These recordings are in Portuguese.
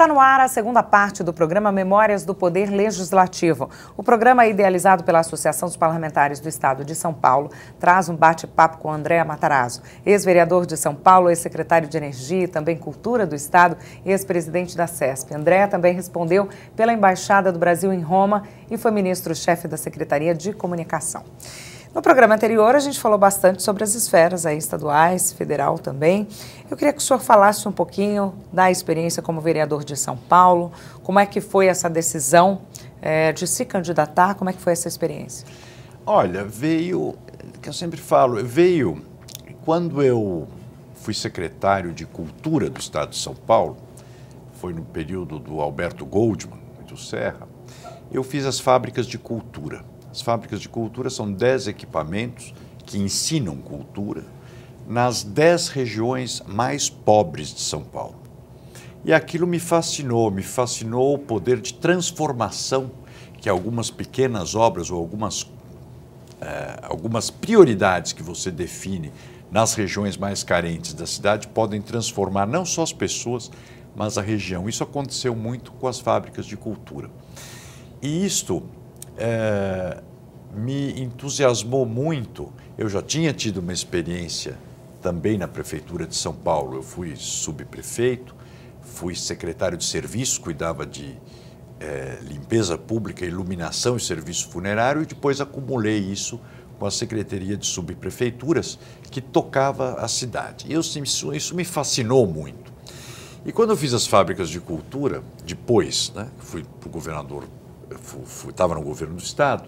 Está no ar a segunda parte do programa Memórias do Poder Legislativo. O programa, idealizado pela Associação dos Parlamentares do Estado de São Paulo, traz um bate-papo com André Matarazzo, ex-vereador de São Paulo, ex-secretário de Energia e também Cultura do Estado e ex-presidente da CESP. André também respondeu pela Embaixada do Brasil em Roma e foi ministro-chefe da Secretaria de Comunicação. No programa anterior, a gente falou bastante sobre as esferas aí, estaduais, federal também. Eu queria que o senhor falasse um pouquinho da experiência como vereador de São Paulo, como é que foi essa decisão de se candidatar, como é que foi essa experiência? Olha, que eu sempre falo, veio quando eu fui secretário de Cultura do Estado de São Paulo, foi no período do Alberto Goldman, do Serra, eu fiz as fábricas de cultura. As fábricas de cultura são 10 equipamentos que ensinam cultura nas 10 regiões mais pobres de São Paulo. E aquilo me fascinou o poder de transformação que algumas pequenas obras ou algumas prioridades que você define nas regiões mais carentes da cidade podem transformar não só as pessoas, mas a região. Isso aconteceu muito com as fábricas de cultura. E isto me entusiasmou muito. Eu já tinha tido uma experiência também na Prefeitura de São Paulo. Eu fui subprefeito, fui secretário de serviço, cuidava de limpeza pública, iluminação e serviço funerário, e depois acumulei isso com a Secretaria de Subprefeituras, que tocava a cidade. E isso me fascinou muito. E quando eu fiz as fábricas de cultura, depois, fui para o governador, estava no governo do Estado,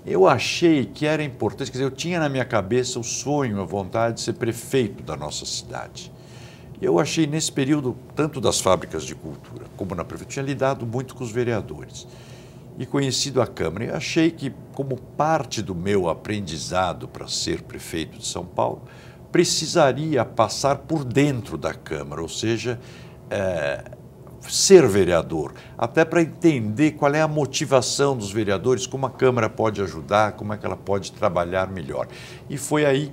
eu achei que era importante, quer dizer, eu tinha na minha cabeça o sonho, a vontade de ser prefeito da nossa cidade. Eu achei nesse período, tanto das fábricas de cultura como na prefeitura, tinha lidado muito com os vereadores e conhecido a Câmara. Eu achei que, como parte do meu aprendizado para ser prefeito de São Paulo, precisaria passar por dentro da Câmara, ou seja, ser vereador, até para entender qual é a motivação dos vereadores, como a Câmara pode ajudar, como é que ela pode trabalhar melhor. E foi aí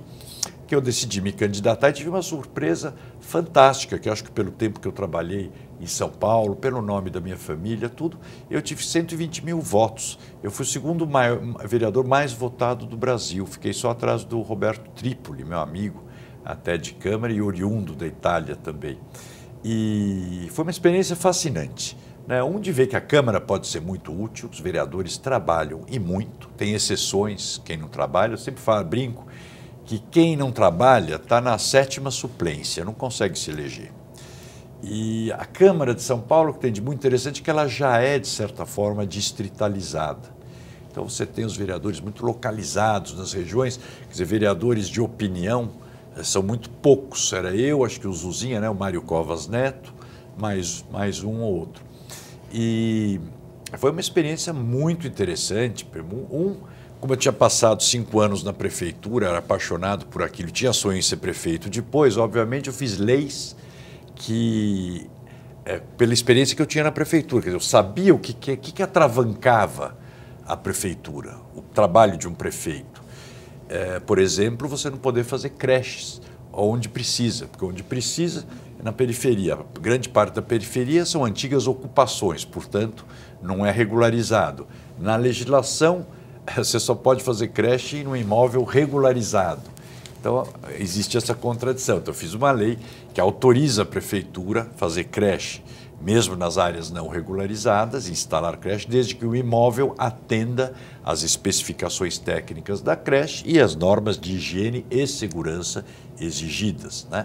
que eu decidi me candidatar e tive uma surpresa fantástica, que eu acho que pelo tempo que eu trabalhei em São Paulo, pelo nome da minha família, tudo, eu tive 120 mil votos. Eu fui o segundo vereador mais votado do Brasil, fiquei só atrás do Roberto Trípoli, meu amigo, até de Câmara e oriundo da Itália também. E foi uma experiência fascinante, né? De ver que a Câmara pode ser muito útil, os vereadores trabalham e muito, tem exceções, quem não trabalha, eu sempre brinco que quem não trabalha está na 7ª suplência, não consegue se eleger. E a Câmara de São Paulo, que tem de muito interessante, é que ela já é, de certa forma, distritalizada. Então você tem os vereadores muito localizados nas regiões, quer dizer, vereadores de opinião, são muito poucos, era eu, acho que o Zuzinha, o Mário Covas Neto, mais um ou outro. E foi uma experiência muito interessante. Como eu tinha passado 5 anos na prefeitura, era apaixonado por aquilo, tinha sonho em ser prefeito. Depois, obviamente, eu fiz leis que, pela experiência que eu tinha na prefeitura, quer dizer, eu sabia o que atravancava a prefeitura, o trabalho de um prefeito. Por exemplo, você não poder fazer creches onde precisa, porque onde precisa é na periferia. Grande parte da periferia são antigas ocupações, portanto, não é regularizado. Na legislação, você só pode fazer creche em um imóvel regularizado. Então, existe essa contradição. Então, eu fiz uma lei que autoriza a prefeitura a fazer creche, mesmo nas áreas não regularizadas, instalar creche, desde que o imóvel atenda às especificações técnicas da creche e às normas de higiene e segurança exigidas, né?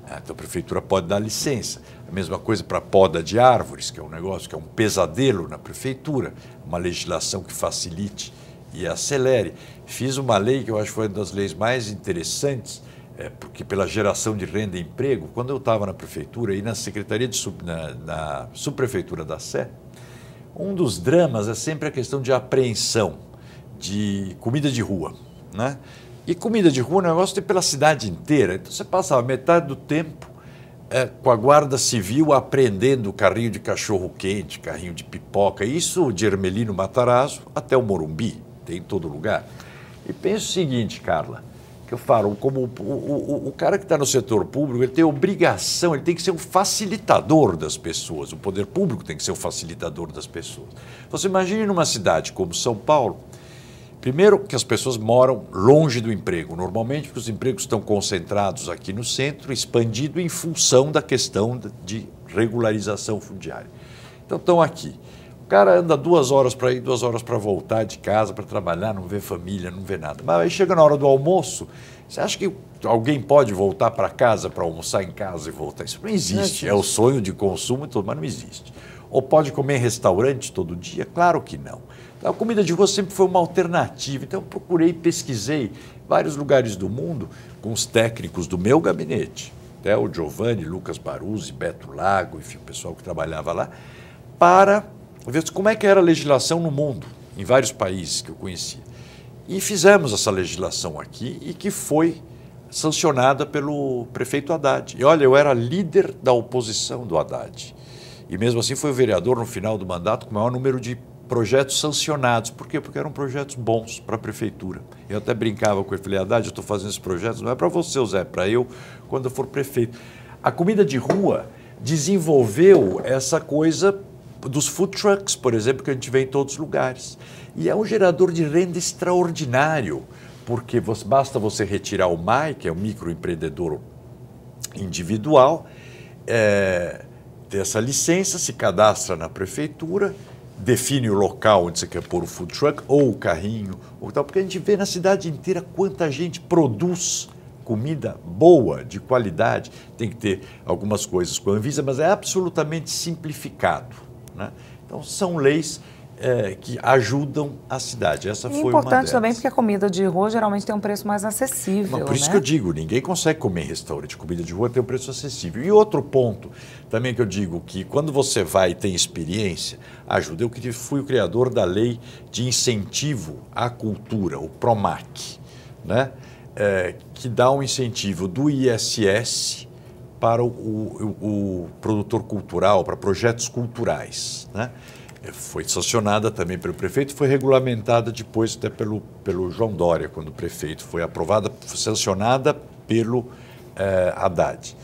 Então a prefeitura pode dar licença. A mesma coisa para a poda de árvores, que é um negócio que é um pesadelo na prefeitura, uma legislação que facilite e acelere. Fiz uma lei que eu acho que foi uma das leis mais interessantes, porque pela geração de renda e emprego, quando eu estava na prefeitura e na Secretaria na subprefeitura da Sé, um dos dramas é sempre a questão de apreensão de comida de rua, né? E comida de rua é um negócio que tem pela cidade inteira. Então você passava metade do tempo com a Guarda Civil apreendendo carrinho de cachorro-quente, carrinho de pipoca, isso de Hermelino Matarazzo até o Morumbi, tem em todo lugar. E pensa o seguinte, Carla, que eu falo, como o cara que está no setor público, ele tem obrigação, ele tem que ser um facilitador das pessoas. O poder público tem que ser um facilitador das pessoas. Você imagine numa cidade como São Paulo, primeiro que as pessoas moram longe do emprego, normalmente porque os empregos estão concentrados aqui no centro, expandido em função da questão de regularização fundiária. Então estão aqui. O cara anda 2 horas para ir, 2 horas para voltar de casa, para trabalhar, não vê família, não vê nada. Mas aí chega na hora do almoço, você acha que alguém pode voltar para casa para almoçar em casa e voltar? Isso não existe. É o sonho de consumo e tudo, mas não existe. Ou pode comer em restaurante todo dia? Claro que não. Então, a comida de rua sempre foi uma alternativa. Então eu procurei, pesquisei vários lugares do mundo com os técnicos do meu gabinete, até o Giovanni, Lucas Baruzzi, Beto Lago, enfim, o pessoal que trabalhava lá, para ver como é que era a legislação no mundo, em vários países que eu conhecia. E fizemos essa legislação aqui e que foi sancionada pelo prefeito Haddad. E olha, eu era líder da oposição do Haddad. E mesmo assim foi o vereador no final do mandato com o maior número de projetos sancionados. Por quê? Porque eram projetos bons para a prefeitura. Eu até brincava com ele, falei, Haddad, eu estou fazendo esses projetos, não é para você, Zé, é para eu quando eu for prefeito. A comida de rua desenvolveu essa coisa dos food trucks, por exemplo, que a gente vê em todos os lugares. E é um gerador de renda extraordinário, porque basta você retirar o MAI, que é o microempreendedor individual, ter essa licença, se cadastra na prefeitura, define o local onde você quer pôr o food truck ou o carrinho, ou tal, porque a gente vê na cidade inteira quanta gente produz comida boa, de qualidade. Tem que ter algumas coisas com a Anvisa, mas é absolutamente simplificado, né? Então, são leis que ajudam a cidade. Essa foi uma delas. Importante também porque a comida de rua geralmente tem um preço mais acessível. Mas por isso que eu digo, ninguém consegue comer em restaurante. Comida de rua tem um preço acessível. E outro ponto também que eu digo, que quando você vai e tem experiência, ajuda. Eu fui o criador da lei de incentivo à cultura, o PROMAC, né? Que dá um incentivo do ISS para o produtor cultural, para projetos culturais, né? Foi sancionada também pelo prefeito, foi regulamentada depois até pelo João Dória, quando o prefeito foi aprovada, foi sancionada pelo Haddad.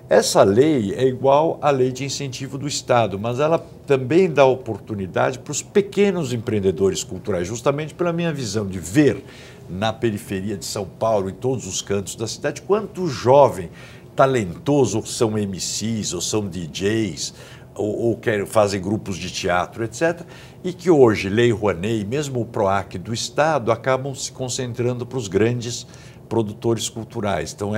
Essa lei é igual à lei de incentivo do Estado, mas ela também dá oportunidade para os pequenos empreendedores culturais, justamente pela minha visão de ver na periferia de São Paulo, em todos os cantos da cidade, quanto jovem, talentoso, ou são MCs, ou são DJs, ou fazem grupos de teatro, etc., e que hoje, Lei Rouanet, mesmo o PROAC do Estado, acabam se concentrando para os grandes produtores culturais. Então,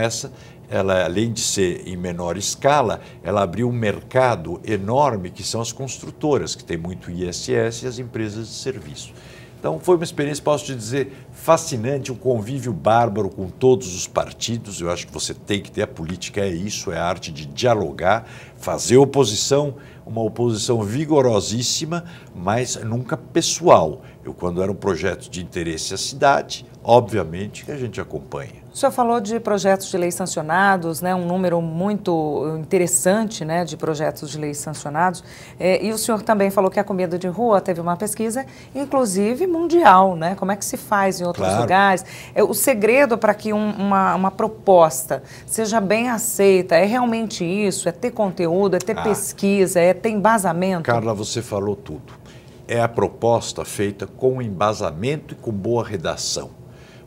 ela, além de ser em menor escala, ela abriu um mercado enorme, que são as construtoras, que tem muito ISS, e as empresas de serviço. Então, foi uma experiência, posso te dizer, fascinante, um convívio bárbaro com todos os partidos. Eu acho que você tem que ter, a política é isso, é a arte de dialogar, fazer oposição, uma oposição vigorosíssima, mas nunca pessoal. Quando era um projeto de interesse à cidade, obviamente que a gente acompanha. O senhor falou de projetos de lei sancionados, né, um número muito interessante, né, de projetos de lei sancionados, e o senhor também falou que a comida de rua teve uma pesquisa, inclusive mundial, né? Como é que se faz em outros lugares? O segredo para que uma proposta seja bem aceita é realmente isso? É ter conteúdo, é ter pesquisa, é ter embasamento? Carla, você falou tudo. É a proposta feita com embasamento e com boa redação.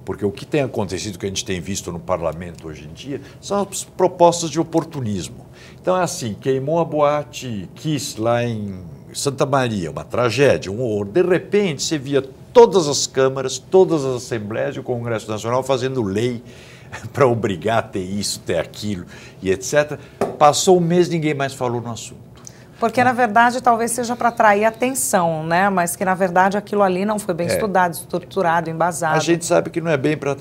Porque o que tem acontecido, que a gente tem visto no parlamento hoje em dia, são as propostas de oportunismo. Então é assim, queimou a boate Kiss lá em Santa Maria, uma tragédia, um horror. De repente, você via todas as câmaras, todas as assembleias e o Congresso Nacional fazendo lei para obrigar a ter isso, ter aquilo e etc. Passou um mês, ninguém mais falou no assunto. Porque, na verdade, talvez seja para atrair atenção, né? Mas que, na verdade, aquilo ali não foi bem estudado, estruturado, embasado. A gente sabe que não é bem para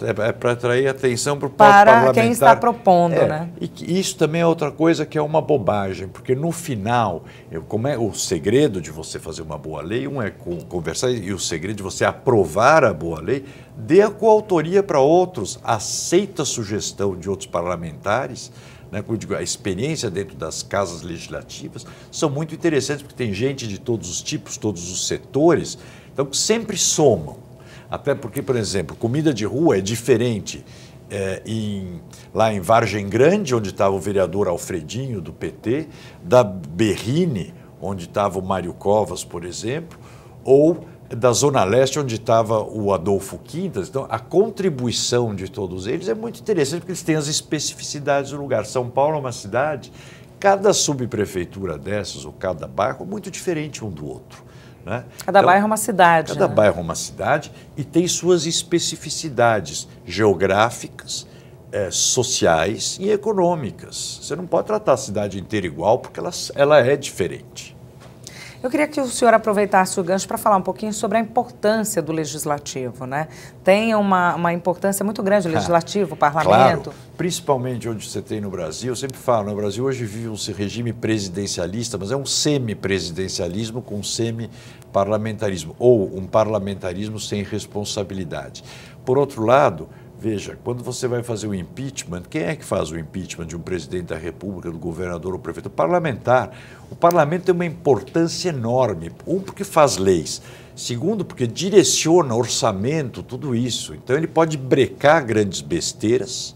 atrair atenção para o parlamentar. Para quem está propondo, né? E isso também é outra coisa que é uma bobagem, porque no final, como é o segredo de você fazer uma boa lei, um é conversar, e o segredo de você aprovar a boa lei, dê a coautoria para outros, aceita a sugestão de outros parlamentares, né? Como eu digo, a experiência dentro das casas legislativas são muito interessantes, porque tem gente de todos os tipos, todos os setores, então sempre somam. Até porque, por exemplo, comida de rua é diferente lá em Vargem Grande, onde estava o vereador Alfredinho, do PT, da Berrini, onde estava o Mário Covas, por exemplo, ou da Zona Leste, onde estava o Adolfo Quintas. Então, a contribuição de todos eles é muito interessante, porque eles têm as especificidades do lugar. São Paulo é uma cidade, cada subprefeitura dessas, ou cada bairro, é muito diferente um do outro, né? Cada bairro é uma cidade. Cada bairro é uma cidade e tem suas especificidades geográficas, sociais e econômicas. Você não pode tratar a cidade inteira igual, porque ela é diferente. Eu queria que o senhor aproveitasse o gancho para falar um pouquinho sobre a importância do legislativo, né? Tem uma importância muito grande o legislativo, o parlamento. Claro, principalmente onde você tem no Brasil. Eu sempre falo, no Brasil hoje vive um regime presidencialista, mas é um semi-presidencialismo com semi-parlamentarismo, ou um parlamentarismo sem responsabilidade. Por outro lado, veja, quando você vai fazer o impeachment, quem é que faz o impeachment de um presidente da República, do governador ou prefeito? O parlamentar. O parlamento tem uma importância enorme. Porque faz leis. Segundo, porque direciona orçamento, tudo isso. Então, ele pode brecar grandes besteiras,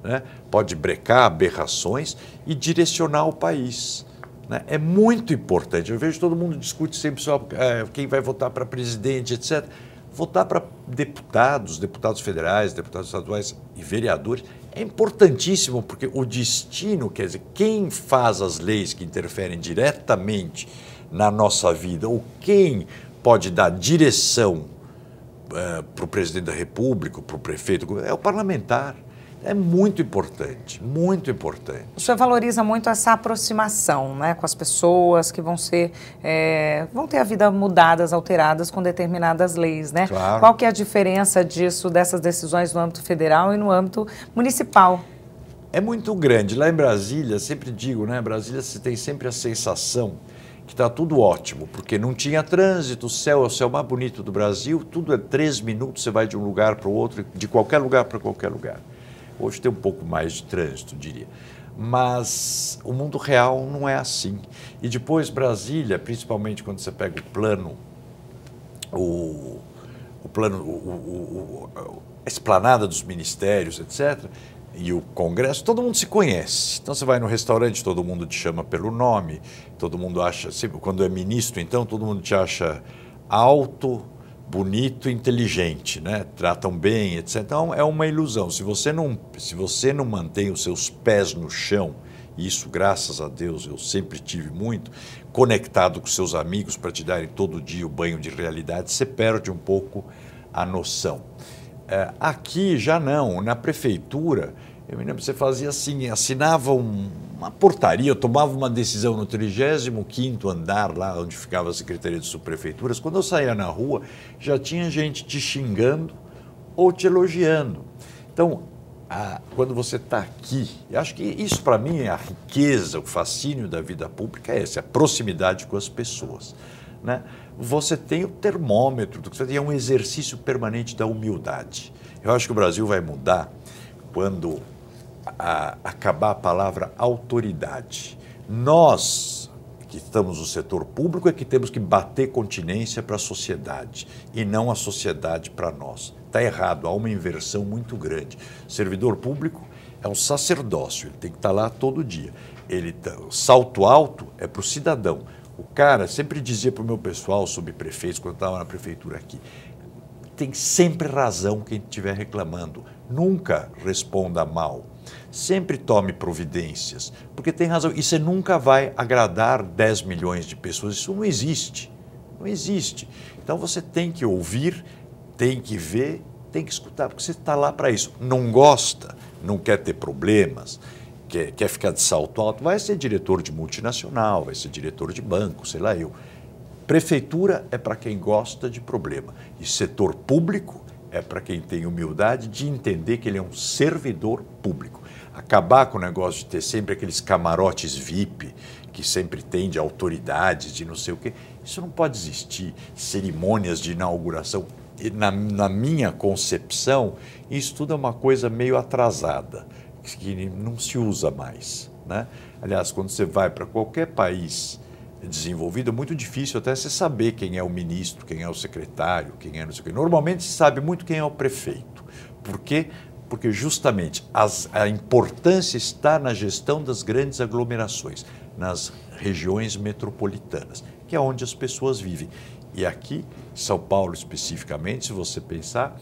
né? Pode brecar aberrações e direcionar o país, né? É muito importante. Eu vejo todo mundo discute sempre sobre quem vai votar para presidente, etc. Votar para deputados federais, deputados estaduais e vereadores é importantíssimo, porque o destino, quer dizer, quem faz as leis que interferem diretamente na nossa vida, ou quem pode dar direção para o presidente da República, para o prefeito, é o parlamentar. É muito importante, muito importante. O senhor valoriza muito essa aproximação, né, com as pessoas que vão ter a vida mudadas, alteradas com determinadas leis, né? Claro. Qual que é a diferença disso, dessas decisões no âmbito federal e no âmbito municipal? É muito grande. Lá em Brasília, sempre digo, né, Brasília você tem sempre a sensação que está tudo ótimo, porque não tinha trânsito, o céu é o céu mais bonito do Brasil, tudo é 3 minutos, você vai de um lugar para o outro, de qualquer lugar para qualquer lugar. Hoje tem um pouco mais de trânsito, diria. Mas o mundo real não é assim. E depois Brasília, principalmente quando você pega a esplanada dos ministérios, etc., e o Congresso, todo mundo se conhece. Então você vai no restaurante, todo mundo te chama pelo nome, todo mundo acha, quando é ministro, então todo mundo te acha alto, bonito, inteligente, né? Tratam bem, etc. Então, é uma ilusão. Se você não mantém os seus pés no chão, e isso, graças a Deus, eu sempre tive muito, conectado com seus amigos para te darem todo dia o banho de realidade, você perde um pouco a noção. Aqui já não, na prefeitura, eu me lembro, você fazia assim, assinava uma portaria, eu tomava uma decisão no 35º andar, lá onde ficava a Secretaria de Subprefeituras. Quando eu saía na rua, já tinha gente te xingando ou te elogiando. Então, quando você está aqui, eu acho que isso para mim é a riqueza, o fascínio da vida pública, é esse, a proximidade com as pessoas, né? Você tem o termômetro, você tem um exercício permanente da humildade. Eu acho que o Brasil vai mudar quando acabar a palavra autoridade. Nós, que estamos no setor público, é que temos que bater continência para a sociedade e não a sociedade para nós. Está errado, há uma inversão muito grande. O servidor público é um sacerdócio, ele tem que estar lá todo dia. O salto alto é para o cidadão. O cara sempre dizia para o meu pessoal, subprefeitos, quando eu estava na prefeitura aqui, tem sempre razão quem estiver reclamando. Nunca responda mal. Sempre tome providências, porque tem razão. E você nunca vai agradar 10 milhões de pessoas. Isso não existe. Não existe. Então você tem que ouvir, tem que ver, tem que escutar, porque você está lá para isso. Não gosta, não quer ter problemas, quer ficar de salto alto, vai ser diretor de multinacional, vai ser diretor de banco, sei lá eu. Prefeitura é para quem gosta de problema. E setor público é para quem tem humildade de entender que ele é um servidor público. Acabar com o negócio de ter sempre aqueles camarotes VIP, que sempre tem de autoridades, de não sei o quê, isso não pode existir. Cerimônias de inauguração. E na minha concepção, isso tudo é uma coisa meio atrasada, que não se usa mais, né? Aliás, quando você vai para qualquer país desenvolvido, é muito difícil até você saber quem é o ministro, quem é o secretário, quem é não sei o quê. Normalmente se sabe muito quem é o prefeito, porque Porque justamente a importância está na gestão das grandes aglomerações, nas regiões metropolitanas, que é onde as pessoas vivem. E aqui, São Paulo especificamente, se você pensar,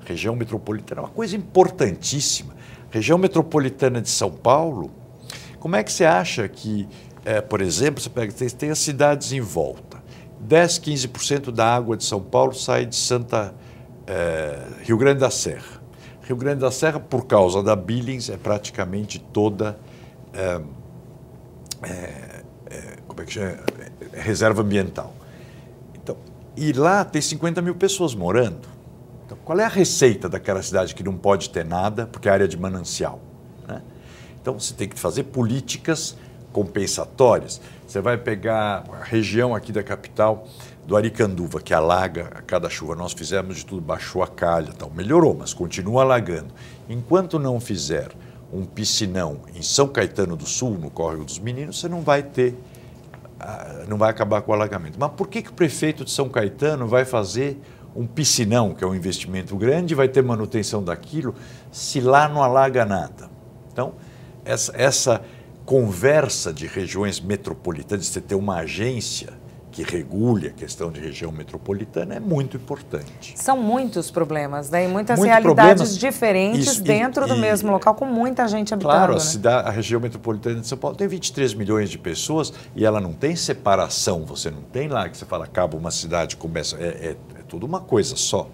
região metropolitana é uma coisa importantíssima. Região metropolitana de São Paulo, como é que você acha que, por exemplo, você pega, tem as cidades em volta, 10, 15% da água de São Paulo sai de Rio Grande da Serra. Rio Grande da Serra, por causa da Billings, é praticamente toda como é que chama? Reserva ambiental. Então, e lá tem 50 mil pessoas morando. Então, qual é a receita daquela cidade que não pode ter nada, porque é área de manancial, né? Então, você tem que fazer políticas compensatórias. Você vai pegar a região aqui da capital, do Aricanduva, que alaga a cada chuva. Nós fizemos de tudo, baixou a calha, tal, melhorou, mas continua alagando. Enquanto não fizer um piscinão em São Caetano do Sul, no Córrego dos Meninos, você não vai ter, não vai acabar com o alagamento. Mas por que o prefeito de São Caetano vai fazer um piscinão, que é um investimento grande, e vai ter manutenção daquilo, se lá não alaga nada? Então, essa conversa de regiões metropolitanas, de você ter uma agência que regule a questão de região metropolitana, é muito importante. São muitos problemas, né? E muitas realidades diferentes dentro do mesmo local, com muita gente habitando. Claro, né? A região metropolitana de São Paulo tem 23 milhões de pessoas e ela não tem separação. Você não tem lá que você fala, acaba uma cidade, começa... É tudo uma coisa só,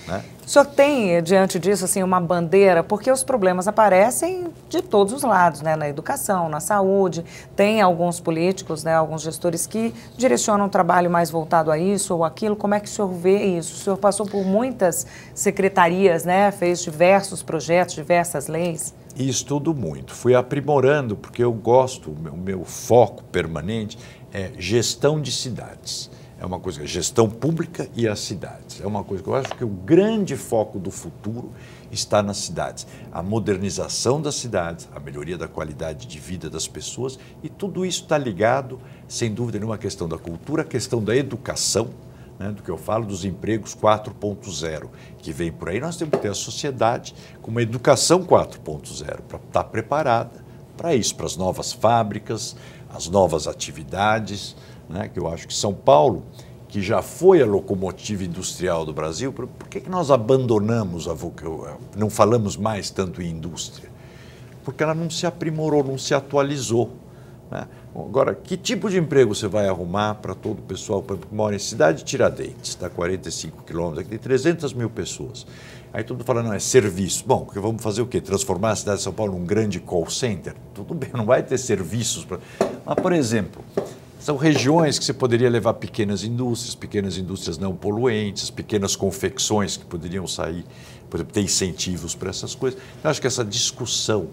né? O senhor tem, diante disso, assim, uma bandeira, porque os problemas aparecem de todos os lados, né? Na educação, na saúde, tem alguns políticos, né? Alguns gestores que direcionam um trabalho mais voltado a isso ou aquilo. Como é que o senhor vê isso? O senhor passou por muitas secretarias, né? Fez diversos projetos, diversas leis. E estudo muito. Fui aprimorando, porque eu gosto, o meu foco permanente é gestão de cidades. É uma coisa, gestão pública e as cidades. É uma coisa que eu acho que o grande foco do futuro está nas cidades. A modernização das cidades, a melhoria da qualidade de vida das pessoas, e tudo isso está ligado, sem dúvida nenhuma, à questão da cultura, à questão da educação, né, do que eu falo dos empregos 4.0, que vem por aí. Nós temos que ter a sociedade com uma educação 4.0 para estar preparada para isso, para as novas fábricas, as novas atividades, né, que eu acho que São Paulo, que já foi a locomotiva industrial do Brasil, por que nós abandonamos não falamos mais tanto em indústria? Porque ela não se aprimorou, não se atualizou, né? Agora, que tipo de emprego você vai arrumar para todo o pessoal que mora em cidade de Tiradentes, está a 45 quilômetros, aqui tem 300 mil pessoas. Aí todo mundo fala, não, é serviço. Bom, porque vamos fazer o quê? Transformar a cidade de São Paulo num grande call center? Tudo bem, não vai ter serviços. Mas, por exemplo, são regiões que você poderia levar pequenas indústrias não poluentes, pequenas confecções que poderiam sair, por exemplo, ter incentivos para essas coisas. Eu acho que essa discussão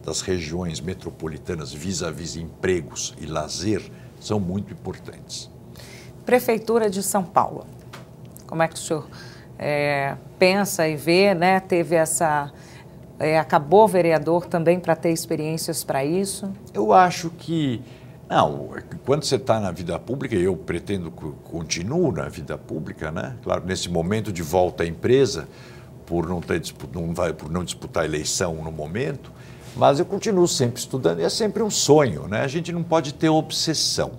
das regiões metropolitanas vis-à-vis empregos e lazer são muito importantes. Prefeitura de São Paulo, como é que o senhor pensa e vê, né? Teve acabou vereador também para ter experiências para isso? Eu acho que não, quando você está na vida pública, eu pretendo que continuo na vida pública, né? Claro, nesse momento de volta à empresa, por não disputar a eleição no momento, mas eu continuo sempre estudando e é sempre um sonho, né? A gente não pode ter obsessão,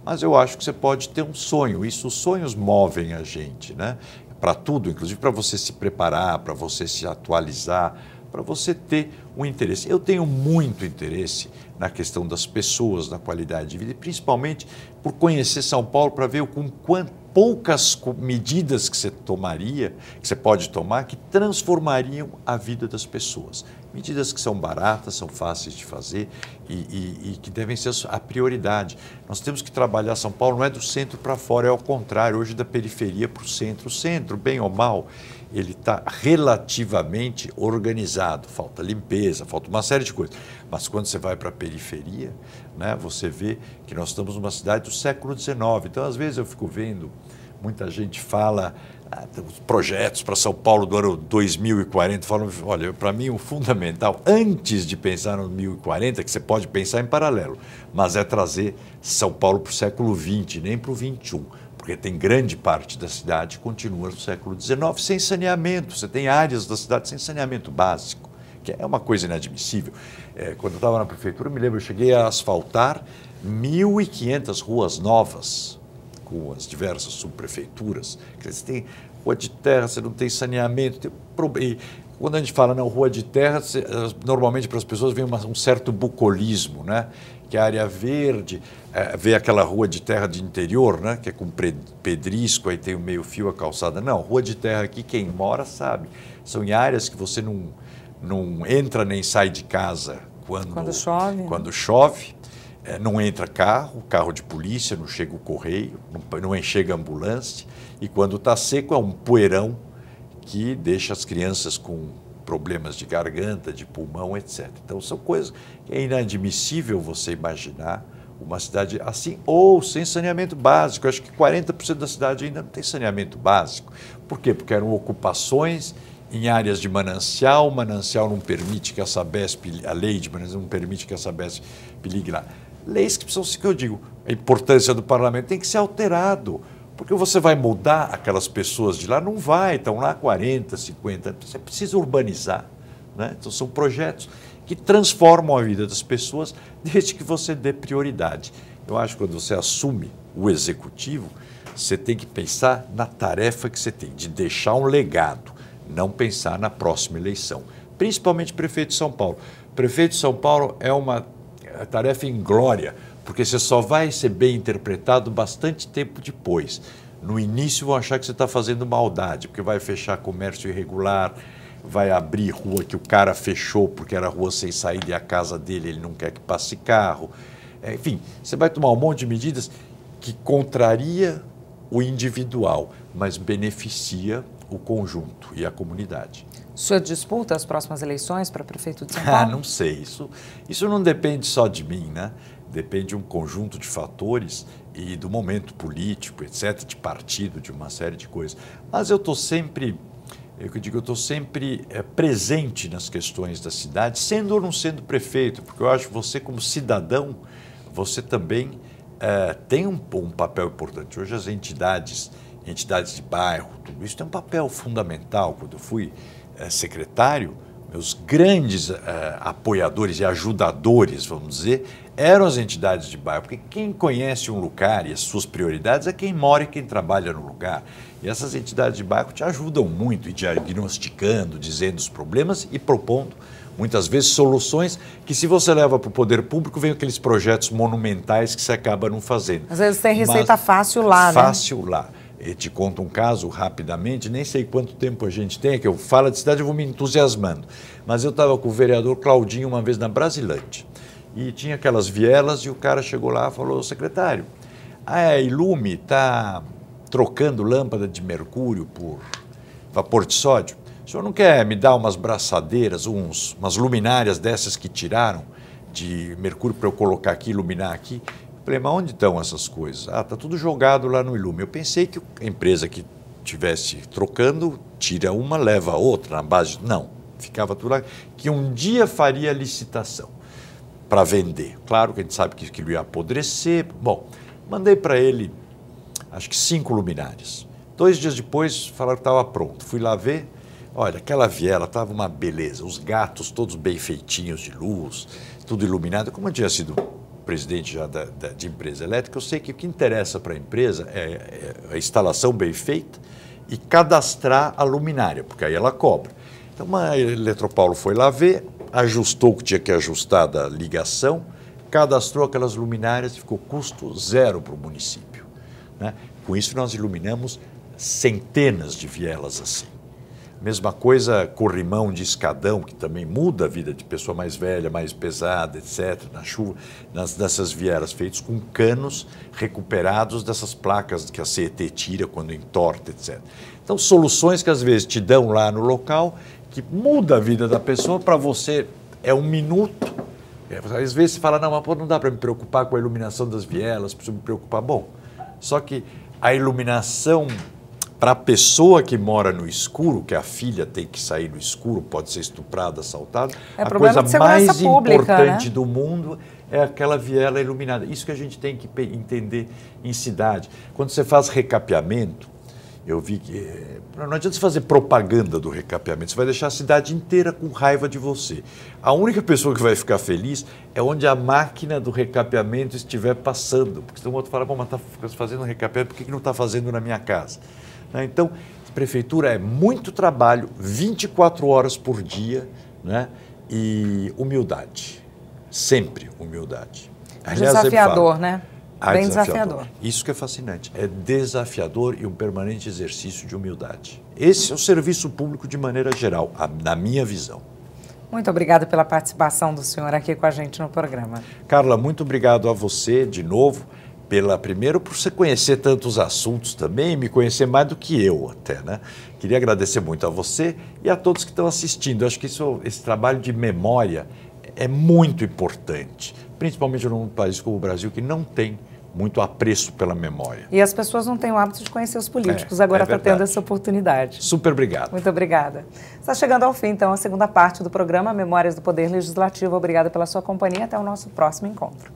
mas eu acho que você pode ter um sonho. Os sonhos movem a gente, né? Para tudo, inclusive para você se preparar, para você se atualizar, para você ter um interesse. Eu tenho muito interesse na questão das pessoas, na qualidade de vida, e principalmente por conhecer São Paulo, para ver com poucas medidas que você tomaria, que você pode tomar, que transformariam a vida das pessoas. Medidas que são baratas, são fáceis de fazer e que devem ser a prioridade. Nós temos que trabalhar São Paulo, não é do centro para fora, é ao contrário, hoje da periferia para o centro. O centro, bem ou mal, ele está relativamente organizado, falta limpeza, falta uma série de coisas. Mas quando você vai para a periferia, né, você vê que nós estamos numa cidade do século XIX. Então, às vezes, eu fico vendo, muita gente fala, os projetos para São Paulo do ano 2040, falam, olha, para mim o fundamental, antes de pensar no 2040, que você pode pensar em paralelo, mas é trazer São Paulo para o século XX, nem para o XXI. porque tem grande parte da cidade que continua no século XIX sem saneamento. Você tem áreas da cidade sem saneamento básico, que é uma coisa inadmissível. Quando eu estava na prefeitura, me lembro, eu cheguei a asfaltar 1.500 ruas novas, com as diversas subprefeituras. Você tem rua de terra, você não tem saneamento. E quando a gente fala na rua de terra, normalmente para as pessoas vem um certo bucolismo, né? Que a área verde, vê aquela rua de terra de interior, né? Que é com pedrisco, aí tem o meio-fio, a calçada. Não, rua de terra aqui, quem mora sabe. São em áreas que você não entra nem sai de casa quando chove. Quando chove. Não entra carro de polícia, não chega o correio, não chega a ambulância. E quando está seco é um poeirão que deixa as crianças com problemas de garganta, de pulmão, etc. Então são coisas que é inadmissível você imaginar uma cidade assim ou sem saneamento básico. Eu acho que 40% da cidade ainda não tem saneamento básico. Por quê? Porque eram ocupações em áreas de manancial, o manancial não permite que a Sabesp, a lei de manancial não permite que a Sabesp ligue lá. Leis que precisam ser, que eu digo, a importância do parlamento tem que ser alterado, porque você vai mudar aquelas pessoas de lá, não vai, estão lá 40, 50 anos, você precisa urbanizar, né? Então são projetos que transformam a vida das pessoas desde que você dê prioridade. Eu acho que quando você assume o executivo, você tem que pensar na tarefa que você tem, de deixar um legado, não pensar na próxima eleição, principalmente prefeito de São Paulo. Prefeito de São Paulo é uma tarefa inglória, porque você só vai ser bem interpretado bastante tempo depois. No início vão achar que você está fazendo maldade, porque vai fechar comércio irregular, vai abrir rua que o cara fechou porque era rua sem saída e a casa dele ele não quer que passe carro. Enfim, você vai tomar um monte de medidas que contraria o individual, mas beneficia o conjunto e a comunidade. O senhor disputa as próximas eleições para prefeito de São Paulo? Não sei. Isso não depende só de mim, né? Depende de um conjunto de fatores e do momento político, etc., de partido, de uma série de coisas. Mas eu estou sempre, presente nas questões da cidade, sendo ou não sendo prefeito, porque eu acho que você, como cidadão, você também tem um papel importante. Hoje as entidades de bairro, tudo isso tem um papel fundamental. Quando eu fui secretário, meus grandes apoiadores e ajudadores, vamos dizer, eram as entidades de bairro, porque quem conhece um lugar e as suas prioridades é quem mora e quem trabalha no lugar. E essas entidades de bairro te ajudam muito, diagnosticando, dizendo os problemas e propondo, muitas vezes, soluções que, se você leva para o poder público, vem aqueles projetos monumentais que você acaba não fazendo. Às vezes tem receita fácil lá, né? Fácil lá. Eu te conto um caso rapidamente, nem sei quanto tempo a gente tem, que eu falo de cidade, eu vou me entusiasmando. Mas eu estava com o vereador Claudinho uma vez na Brasilândia, e tinha aquelas vielas, e o cara chegou lá e falou: secretário, a Ilume está trocando lâmpada de mercúrio por vapor de sódio. O senhor não quer me dar umas braçadeiras, umas luminárias dessas que tiraram de mercúrio para eu colocar aqui, iluminar aqui? Falei, mas onde estão essas coisas? Está tudo jogado lá no Ilume. Eu pensei que a empresa que estivesse trocando, tira uma, leva a outra na base. Não, ficava tudo lá. Que um dia faria licitação para vender. Claro que a gente sabe que aquilo ia apodrecer. Bom, mandei para ele, acho que 5 luminárias. 2 dias depois, falaram que estava pronto. Fui lá ver. Olha, aquela viela estava uma beleza. Os gatos todos bem feitinhos de luz, tudo iluminado. Como eu tinha sido presidente já de empresa elétrica, eu sei que o que interessa para a empresa é a instalação bem feita e cadastrar a luminária, porque aí ela cobra. Então a Eletropaulo foi lá ver, ajustou o que tinha que ajustar da ligação, cadastrou aquelas luminárias e ficou custo zero para o município, né? Com isso nós iluminamos centenas de vielas assim. Mesma coisa, corrimão de escadão, que também muda a vida de pessoa mais velha, mais pesada, etc., na chuva, dessas vielas feitas com canos recuperados dessas placas que a CET tira quando entorta, etc. Então, soluções que às vezes te dão lá no local, que muda a vida da pessoa, para você é um minuto. Às vezes você fala, não, mas não dá para me preocupar com a iluminação das vielas, preciso me preocupar. Bom, só que a iluminação para a pessoa que mora no escuro, que a filha tem que sair no escuro, pode ser estuprada, assaltada, a coisa mais importante do mundo é aquela viela iluminada. Isso que a gente tem que entender em cidade. Quando você faz recapeamento, eu vi que não adianta você fazer propaganda do recapeamento, você vai deixar a cidade inteira com raiva de você. A única pessoa que vai ficar feliz é onde a máquina do recapeamento estiver passando. Porque senão o outro fala, bom, mas está fazendo recapeamento, por que não está fazendo na minha casa? Então, a prefeitura é muito trabalho, 24 horas por dia, né? E humildade, sempre humildade. Desafiador, né? Bem desafiador. Isso que é fascinante, é desafiador e um permanente exercício de humildade. Esse é o serviço público de maneira geral, na minha visão. Muito obrigada pela participação do senhor aqui com a gente no programa. Carla, muito obrigado a você de novo. Primeiro por você conhecer tantos assuntos também, me conhecer mais do que eu até, né? Queria agradecer muito a você e a todos que estão assistindo. Eu acho que esse trabalho de memória é muito importante, principalmente num país como o Brasil, que não tem muito apreço pela memória. E as pessoas não têm o hábito de conhecer os políticos, agora está tendo essa oportunidade. Super obrigado. Muito obrigada. Está chegando ao fim, então, a segunda parte do programa Memórias do Poder Legislativo. Obrigada pela sua companhia. Até o nosso próximo encontro.